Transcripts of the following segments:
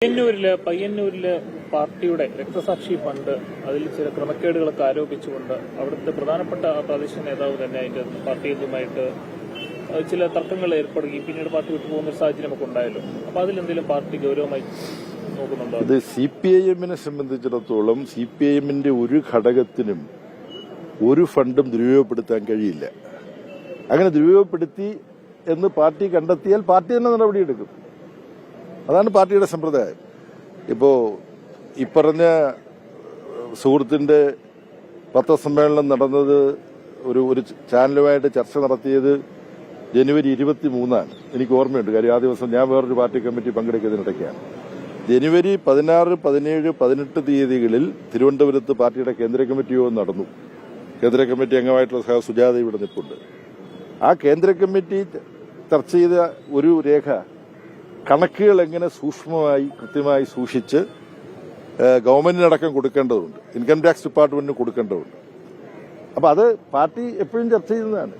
പയ്യന്നൂരിലെ പാർട്ടിയുടെ രക്തസാക്ഷി ഫണ്ട് അതിൽ ചില ക്രമക്കേടുകളൊക്കെ ആരോപിച്ചുകൊണ്ട് അവിടുത്തെ പ്രധാനപ്പെട്ട പ്രാദേശിക നേതാവ് തന്നെ അതിന്റെ പാർട്ടിയുമായിട്ട് ചില തർക്കങ്ങൾ ഏർപ്പെടുകയും പിന്നീട് പാർട്ടി വിട്ടുപോകുന്ന ഒരു സാഹചര്യമൊക്കെ ഉണ്ടായല്ലോ. അപ്പൊ അതിലെന്തെങ്കിലും പാർട്ടി ഗൗരവമായി നോക്കുന്നുണ്ടോ? അത് CPIM-നെ സംബന്ധിച്ചിടത്തോളം CPIM-ന്റെ ഒരു ഘടകത്തിനും ഒരു ഫണ്ടും ദുരുപയോഗപ്പെടുത്താൻ കഴിയില്ല. അങ്ങനെ ദുരുപയോഗപ്പെടുത്തി എന്ന് പാർട്ടി കണ്ടെത്തിയാൽ പാർട്ടി തന്നെ നടപടിയെടുക്കും. അതാണ് പാർട്ടിയുടെ സമ്പ്രദായം. ഇപ്പോ ഈ പറഞ്ഞ സുഹൃത്തിന്റെ പത്രസമ്മേളനം നടന്നത് ഒരു ചാനലുമായിട്ട് ചർച്ച നടത്തിയത് ജനുവരി 23-ആണ്. എനിക്ക് ഓർമ്മയുണ്ട്. കാര്യം ആ ദിവസം ഞാൻ വേറൊരു പാർട്ടി കമ്മിറ്റി പങ്കെടുക്കുന്നതിനിടയ്ക്കാണ്. ജനുവരി 16, 17, 18 തീയതികളിൽ തിരുവനന്തപുരത്ത് പാർട്ടിയുടെ കേന്ദ്ര കമ്മിറ്റി യോഗം നടന്നു. കേന്ദ്ര കമ്മിറ്റി അംഗമായിട്ടുള്ള സുജാത ഇവിടെ നിൽപ്പുണ്ട്. ആ കേന്ദ്ര കമ്മിറ്റി ചർച്ച ചെയ്ത ഒരു രേഖ കണക്കുകൾ എങ്ങനെ സൂക്ഷ്മമായി കൃത്യമായി സൂക്ഷിച്ച് ഗവൺമെന്റിനടക്കം കൊടുക്കേണ്ടതുണ്ട്, ഇൻകം ടാക്സ് ഡിപ്പാർട്ട്മെന്റിന് കൊടുക്കേണ്ടതുണ്ട്. അപ്പൊ അത് പാർട്ടി എപ്പോഴും ചർച്ച ചെയ്യുന്നതാണ്.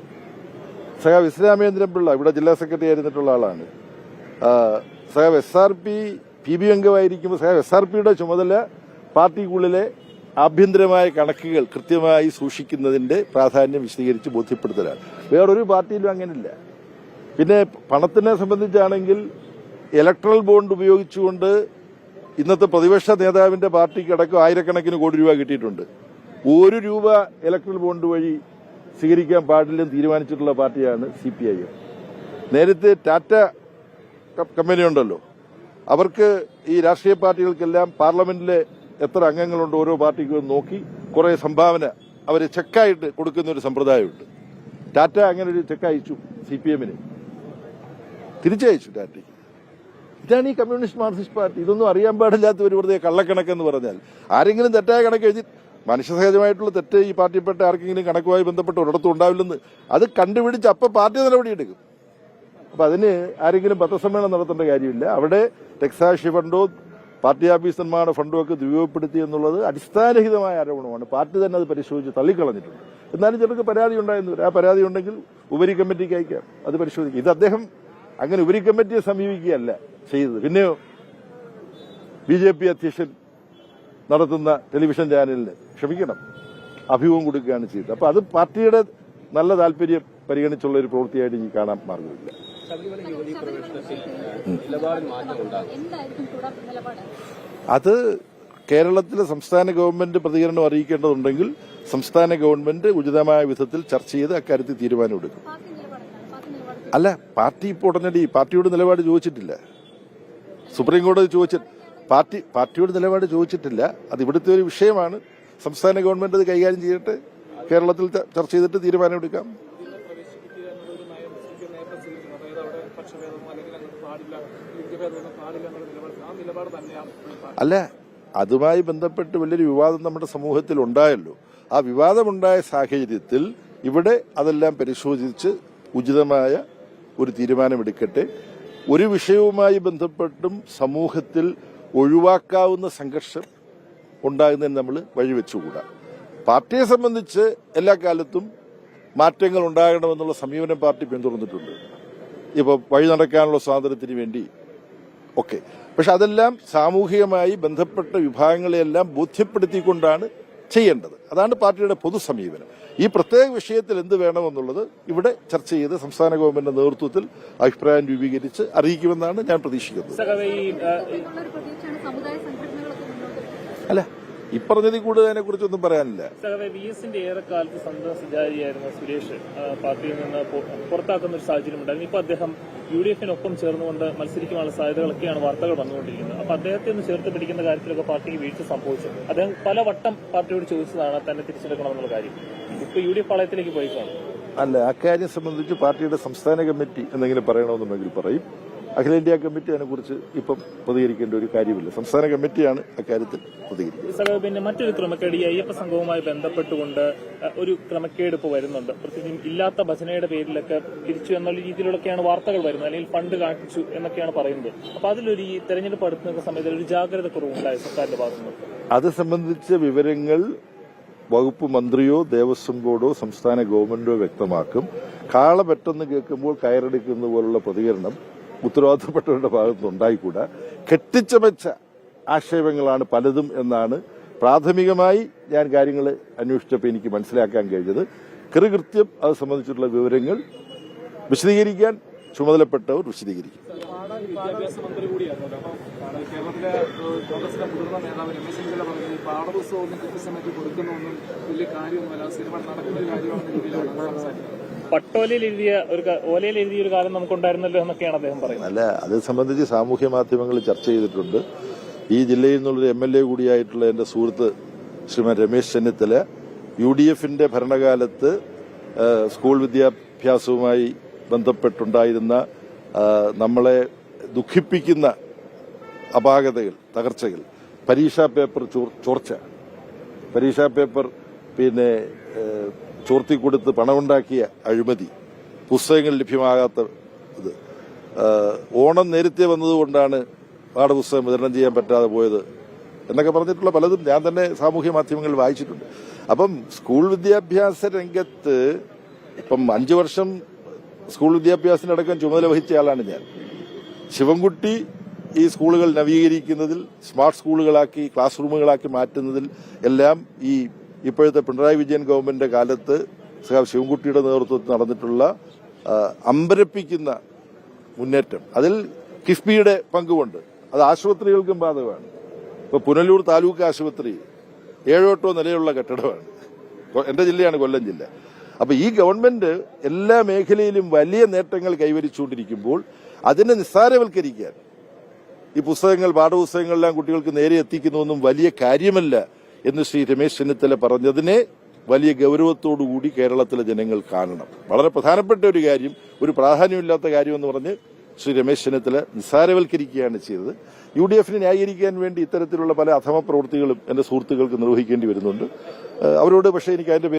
സഖാവ് ഇസ്ലാമേന്ദ്രൻ പിള്ള ഇവിടെ ജില്ലാ സെക്രട്ടറി ആയിരുന്നിട്ടുള്ള ആളാണ്. സഖാവ് SRP PB അംഗമായിരിക്കുമ്പോൾ സഖാവ് SRPയുടെ ചുമതല പാർട്ടിക്കുള്ളിലെ ആഭ്യന്തരമായ കണക്കുകൾ കൃത്യമായി സൂക്ഷിക്കുന്നതിന്റെ പ്രാധാന്യം വിശദീകരിച്ച് ബോധ്യപ്പെടുത്തലാണ്. വേറൊരു പാർട്ടിയിലും അങ്ങനെയില്ല. പിന്നെ പണത്തിനെ സംബന്ധിച്ചാണെങ്കിൽ ഇലക്ട്രൽ ബോണ്ട് ഉപയോഗിച്ചുകൊണ്ട് ഇന്നത്തെ പ്രതിപക്ഷ നേതാവിന്റെ പാർട്ടിക്ക് അടക്കം ആയിരക്കണക്കിന് കോടി രൂപ കിട്ടിയിട്ടുണ്ട്. 1 രൂപ ഇലക്ട്രൽ ബോണ്ട് വഴി സ്വീകരിക്കാൻ പാടില്ലെന്ന് തീരുമാനിച്ചിട്ടുള്ള പാർട്ടിയാണ് CPIM. നേരത്തെ ടാറ്റ കമ്പനി ഉണ്ടല്ലോ, അവർക്ക് ഈ രാഷ്ട്രീയ പാർട്ടികൾക്കെല്ലാം പാർലമെന്റിലെ എത്ര അംഗങ്ങളുണ്ട് ഓരോ പാർട്ടിക്കും നോക്കി കുറെ സംഭാവന അവർ ചെക്കായിട്ട് കൊടുക്കുന്ന ഒരു സമ്പ്രദായമുണ്ട്. ടാറ്റ അങ്ങനെ ഒരു ചെക്ക് അയച്ചു CPM-ന്, തിരിച്ചയച്ചു ടാറ്റയ്ക്ക്. ഇതാണ് ഈ കമ്മ്യൂണിസ്റ്റ് മാർക്സിസ്റ്റ് പാർട്ടി. ഇതൊന്നും അറിയാൻ പാടില്ലാത്ത ഒരു വെറുതെ കള്ളക്കണക്കെന്ന് പറഞ്ഞാൽ ആരെങ്കിലും തെറ്റായ കണക്ക് എഴുതി മനുഷ്യസഹജമായിട്ടുള്ള തെറ്റ് ഈ പാർട്ടിപ്പെട്ട ആർക്കെങ്കിലും കണക്കുമായി ബന്ധപ്പെട്ട് ഒരിടത്തും ഉണ്ടാവില്ലെന്ന് അത് കണ്ടുപിടിച്ച് അപ്പൊ പാർട്ടി നടപടിയെടുക്കും. അപ്പൊ അതിന് ആരെങ്കിലും പത്രസമ്മേളനം നടത്തേണ്ട കാര്യമില്ല. അവിടെ രക്തസാക്ഷി ഫണ്ടോ പാർട്ടി ഓഫീസ് നിർമ്മാണ ഫണ്ടോ ഒക്കെ ദുരുപയോഗപ്പെടുത്തി എന്നുള്ളത് അടിസ്ഥാനരഹിതമായ ആരോപണമാണ്. പാർട്ടി തന്നെ അത് പരിശോധിച്ച് തള്ളിക്കളഞ്ഞിട്ടുണ്ട്. എന്നാലും ചിലർക്ക് പരാതി ഉണ്ടായെന്ന് വരും. ആ പരാതി ഉണ്ടെങ്കിൽ ഉപരി കമ്മിറ്റിക്ക് അയക്കാം, അത് പരിശോധിക്കും. ഇത് അദ്ദേഹം അങ്ങനെ ഉപരി കമ്മിറ്റിയെ സമീപിക്കുകയല്ല ചെയ്തത്. പിന്നെയോ BJP അധ്യക്ഷൻ നടത്തുന്ന ടെലിവിഷൻ ചാനലിന് ക്ഷമിക്കണം അഭിമുഖം കൊടുക്കുകയാണ് ചെയ്തത്. അപ്പൊ അത് പാർട്ടിയുടെ നല്ല താല്പര്യം പരിഗണിച്ചുള്ള ഒരു പ്രവൃത്തിയായിട്ട് എനിക്ക് കാണാൻ മാർഗമില്ല. അത് കേരളത്തിലെ സംസ്ഥാന ഗവൺമെന്റ് പ്രതികരണം അറിയിക്കേണ്ടതുണ്ടെങ്കിൽ സംസ്ഥാന ഗവൺമെന്റ് ഉചിതമായ വിധത്തിൽ ചർച്ച ചെയ്ത് അക്കാര്യത്തിൽ തീരുമാനമെടുക്കും. അല്ല, പാർട്ടി ഇപ്പോൾ ഉടനടി പാർട്ടിയോട് നിലപാട് ചോദിച്ചിട്ടില്ല. സുപ്രീം കോടതി പാർട്ടിയോട് നിലപാട് ചോദിച്ചിട്ടില്ല. അത് ഇവിടുത്തെ ഒരു വിഷയമാണ്. സംസ്ഥാന ഗവൺമെന്റ് അത് കൈകാര്യം ചെയ്തിട്ട് കേരളത്തിൽ ചർച്ച ചെയ്തിട്ട് തീരുമാനമെടുക്കാം. അല്ല, അതുമായി ബന്ധപ്പെട്ട് വലിയൊരു വിവാദം നമ്മുടെ സമൂഹത്തിൽ ഉണ്ടായല്ലോ. ആ വിവാദമുണ്ടായ സാഹചര്യത്തിൽ ഇവിടെ അതെല്ലാം പരിശോധിച്ച് ഉചിതമായ ഒരു തീരുമാനമെടുക്കട്ടെ. ഒരു വിഷയവുമായി ബന്ധപ്പെട്ടും സമൂഹത്തിൽ ഒഴിവാക്കാവുന്ന സംഘർഷം ഉണ്ടാകുന്നതിന് നമ്മൾ വഴിവെച്ചുകൂടാ. പാർട്ടിയെ സംബന്ധിച്ച് എല്ലാ കാലത്തും മാറ്റങ്ങൾ ഉണ്ടാകണമെന്നുള്ള സമീപനം പാർട്ടി പിന്തുടർന്നിട്ടുണ്ട്. ഇപ്പോൾ വഴി നടക്കാനുള്ള സ്വാതന്ത്ര്യത്തിന് വേണ്ടി ഒക്കെ. പക്ഷെ അതെല്ലാം സാമൂഹികമായി ബന്ധപ്പെട്ട വിഭാഗങ്ങളെയെല്ലാം ബോധ്യപ്പെടുത്തിക്കൊണ്ടാണ് ചെയ്യേണ്ടത്. അതാണ് പാർട്ടിയുടെ പൊതു സമീപനം. ഈ പ്രത്യേക വിഷയത്തിൽ എന്ത് വേണമെന്നുള്ളത് ഇവിടെ ചർച്ച ചെയ്ത് സംസ്ഥാന ഗവൺമെന്റിന്റെ നേതൃത്വത്തിൽ അഭിപ്രായം രൂപീകരിച്ച് അറിയിക്കുമെന്നാണ് ഞാൻ പ്രതീക്ഷിക്കുന്നത്. അല്ല, ഈ പറഞ്ഞതിൽ കൂടുതൽ അതിനെ കുറിച്ചൊന്നും പറയാനില്ല. VS-ന്റെ ഏറെക്കാലത്ത് സന്ദർശിച്ചായിരുന്നു സുരേഷ് പാർട്ടിയിൽ നിന്ന് പുറത്താക്കുന്ന ഒരു സാഹചര്യം ഉണ്ടായിരുന്നു. ഇപ്പൊ അദ്ദേഹം UDF-നൊപ്പം ചേർന്നുകൊണ്ട് മത്സരിക്കാനുള്ള സാധ്യതകളൊക്കെയാണ് വാർത്തകൾ വന്നുകൊണ്ടിരിക്കുന്നത്. അപ്പൊ അദ്ദേഹത്തെ ഒന്ന് ചേർത്ത് പിടിക്കുന്ന കാര്യത്തിലൊക്കെ പാർട്ടിക്ക് വീഴ്ച സംഭവിച്ചു. അദ്ദേഹം പലവട്ടം പാർട്ടിയോട് ചോദിച്ചതാണ് തന്നെ തിരിച്ചെടുക്കണമെന്നുള്ള കാര്യം. ഇപ്പൊ UDF പാളയത്തിലേക്ക് പോയി കാണും. അല്ല, അക്കാര്യം സംബന്ധിച്ച് പാർട്ടിയുടെ സംസ്ഥാന കമ്മിറ്റി എന്തെങ്കിലും പറയണമെന്നുണ്ടെങ്കിൽ പറയും. അഖിലേന്ത്യാ കമ്മിറ്റി അതിനെക്കുറിച്ച് ഇപ്പം പ്രതികരിക്കേണ്ട ഒരു കാര്യമില്ല. സംസ്ഥാന കമ്മിറ്റിയാണ് അക്കാര്യത്തിൽ പ്രതികരിക്കുന്നത്. പിന്നെ മറ്റൊരു ക്രമക്കേട്, ഈ അയ്യപ്പ സംഘവുമായി ബന്ധപ്പെട്ടുകൊണ്ട് ഒരു ക്രമക്കേട് ഇപ്പോൾ വരുന്നുണ്ട്. പ്രത്യേകിച്ചും ഇല്ലാത്ത ഭജനയുടെ പേരിലൊക്കെ തിരിച്ചു എന്നുള്ള രീതിയിലൊക്കെയാണ് വാർത്തകൾ വരുന്നത്, അല്ലെങ്കിൽ ഫണ്ട് കാണിച്ചു എന്നൊക്കെയാണ് പറയുന്നത്. അപ്പൊ അതിലൊരു ഈ തെരഞ്ഞെടുപ്പ് അടുത്ത സമയത്ത് ഒരു ജാഗ്രത കുറവുണ്ടായി സർക്കാരിന്റെ ഭാഗത്തുനിന്ന്. അത് സംബന്ധിച്ച വിവരങ്ങൾ വകുപ്പ് മന്ത്രിയോ ദേവസ്വം ബോർഡോ സംസ്ഥാന ഗവൺമെന്റോ വ്യക്തമാക്കും. കാള പെട്ടെന്ന് കേൾക്കുമ്പോൾ കയറെടുക്കുന്ന പോലുള്ള പ്രതികരണം ഉത്തരവാദിത്തപ്പെട്ടവരുടെ ഭാഗത്തുനിന്ന് ഉണ്ടായിക്കൂടാ. കെട്ടിച്ചമച്ച ആക്ഷേപങ്ങളാണ് പലതും എന്നാണ് പ്രാഥമികമായി ഞാൻ കാര്യങ്ങൾ അന്വേഷിച്ചപ്പോൾ എനിക്ക് മനസ്സിലാക്കാൻ കഴിഞ്ഞത്. കൃത്യം അത് സംബന്ധിച്ചിട്ടുള്ള വിവരങ്ങൾ വിശദീകരിക്കാൻ ചുമതലപ്പെട്ടവർ വിശദീകരിക്കും. വിദ്യാഭ്യാസ മന്ത്രി കൂടിയായിരുന്നു. അപ്പോൾ കേരളത്തിലെ കോൺഗ്രസിലെ മുതിർന്ന നേതാവ് രമേശ് ചെന്നിത്തല പറഞ്ഞത് ഈ പാഠപുസ്തകം കൃത്യസമയത്ത് കൊടുക്കുന്നൊന്നും വലിയ കാര്യമൊന്നുമല്ല, സിനിമ നടക്കുന്ന ഒരു കാര്യമാണെന്ന രീതിയിലാണ് സംസാരിക്കുന്നത്. ഓലയിൽ എഴുതിയ ഒരു കാലം നമുക്കുണ്ടായിരുന്നല്ലോ എന്നൊക്കെയാണ് അദ്ദേഹം പറയുന്നത്. അല്ല, അത് സംബന്ധിച്ച് സാമൂഹ്യ മാധ്യമങ്ങളിൽ ചർച്ച ചെയ്തിട്ടുണ്ട്. ഈ ജില്ലയിൽ നിന്നുള്ളൊരു MLA കൂടിയായിട്ടുള്ള എന്റെ സുഹൃത്ത് ശ്രീമാൻ രമേശ് ചെന്നിത്തല UDFന്റെ ഭരണകാലത്ത് സ്കൂൾ വിദ്യാഭ്യാസവുമായി ബന്ധപ്പെട്ടുണ്ടായിരുന്ന നമ്മളെ ദുഃഖിപ്പിക്കുന്ന അപാകതകൾ, തകർച്ചകൾ, പരീക്ഷാ പേപ്പർ ചോർച്ച, പരീക്ഷാ പേപ്പർ ചോർത്തിക്കൊടുത്ത് പണമുണ്ടാക്കിയ അഴിമതി, പുസ്തകങ്ങൾ ലഭ്യമാകാത്ത ഇത്, ഓണം നേരത്തെ വന്നതുകൊണ്ടാണ് പാഠപുസ്തകം വിതരണം ചെയ്യാൻ പറ്റാതെ പോയത് എന്നൊക്കെ പറഞ്ഞിട്ടുള്ള പലതും ഞാൻ തന്നെ സാമൂഹ്യ മാധ്യമങ്ങളിൽ വായിച്ചിട്ടുണ്ട്. അപ്പം സ്കൂൾ വിദ്യാഭ്യാസ രംഗത്ത് ഇപ്പം 5 വർഷം സ്കൂൾ വിദ്യാഭ്യാസത്തിനടക്കം ചുമതല വഹിച്ച ആളാണ് ഞാൻ. ശിവൻകുട്ടി ഈ സ്കൂളുകൾ നവീകരിക്കുന്നതിൽ, സ്മാർട്ട് സ്കൂളുകളാക്കി, ക്ലാസ് റൂമുകളാക്കി മാറ്റുന്നതിൽ എല്ലാം ഈ ഇപ്പോഴത്തെ പിണറായി വിജയൻ ഗവൺമെന്റിന്റെ കാലത്ത് ശിവൻകുട്ടിയുടെ നേതൃത്വത്തിൽ നടന്നിട്ടുള്ള അമ്പരപ്പിക്കുന്ന മുന്നേറ്റം, അതിൽ കിഫ്ബിയുടെ പങ്കുകൊണ്ട് അത് ആശുപത്രികൾക്കും ബാധകമാണ്. ഇപ്പൊ പുനലൂർ താലൂക്ക് ആശുപത്രി 7-8 നിലയുള്ള കെട്ടിടമാണ്. എന്റെ ജില്ലയാണ് കൊല്ലം ജില്ല. അപ്പൊ ഈ ഗവൺമെന്റ് എല്ലാ മേഖലയിലും വലിയ നേട്ടങ്ങൾ കൈവരിച്ചുകൊണ്ടിരിക്കുമ്പോൾ അതിനെ നിസ്സാരവൽക്കരിക്കാൻ, ഈ പുസ്തകങ്ങൾ, പാഠപുസ്തകങ്ങളെല്ലാം കുട്ടികൾക്ക് നേരെ എത്തിക്കുന്നതൊന്നും വലിയ കാര്യമല്ല എന്ന് ശ്രീ രമേശ് ചെന്നിത്തല പറഞ്ഞതിനെ വലിയ ഗൌരവത്തോടുകൂടി കേരളത്തിലെ ജനങ്ങൾ കാണണം. വളരെ പ്രധാനപ്പെട്ട ഒരു കാര്യം, ഒരു പ്രാധാന്യമില്ലാത്ത കാര്യമെന്ന് പറഞ്ഞ് ശ്രീ രമേശ് ചെന്നിത്തല നിസ്സാരവൽക്കരിക്കുകയാണ് ചെയ്തത്. UDFനെ ന്യായീകരിക്കാൻ വേണ്ടി ഇത്തരത്തിലുള്ള പല അധമ പ്രവൃത്തികളും എന്റെ സുഹൃത്തുക്കൾക്ക് നിർവഹിക്കേണ്ടി വരുന്നുണ്ട്. അവരോട് പക്ഷേ എനിക്ക് അതിന്റെ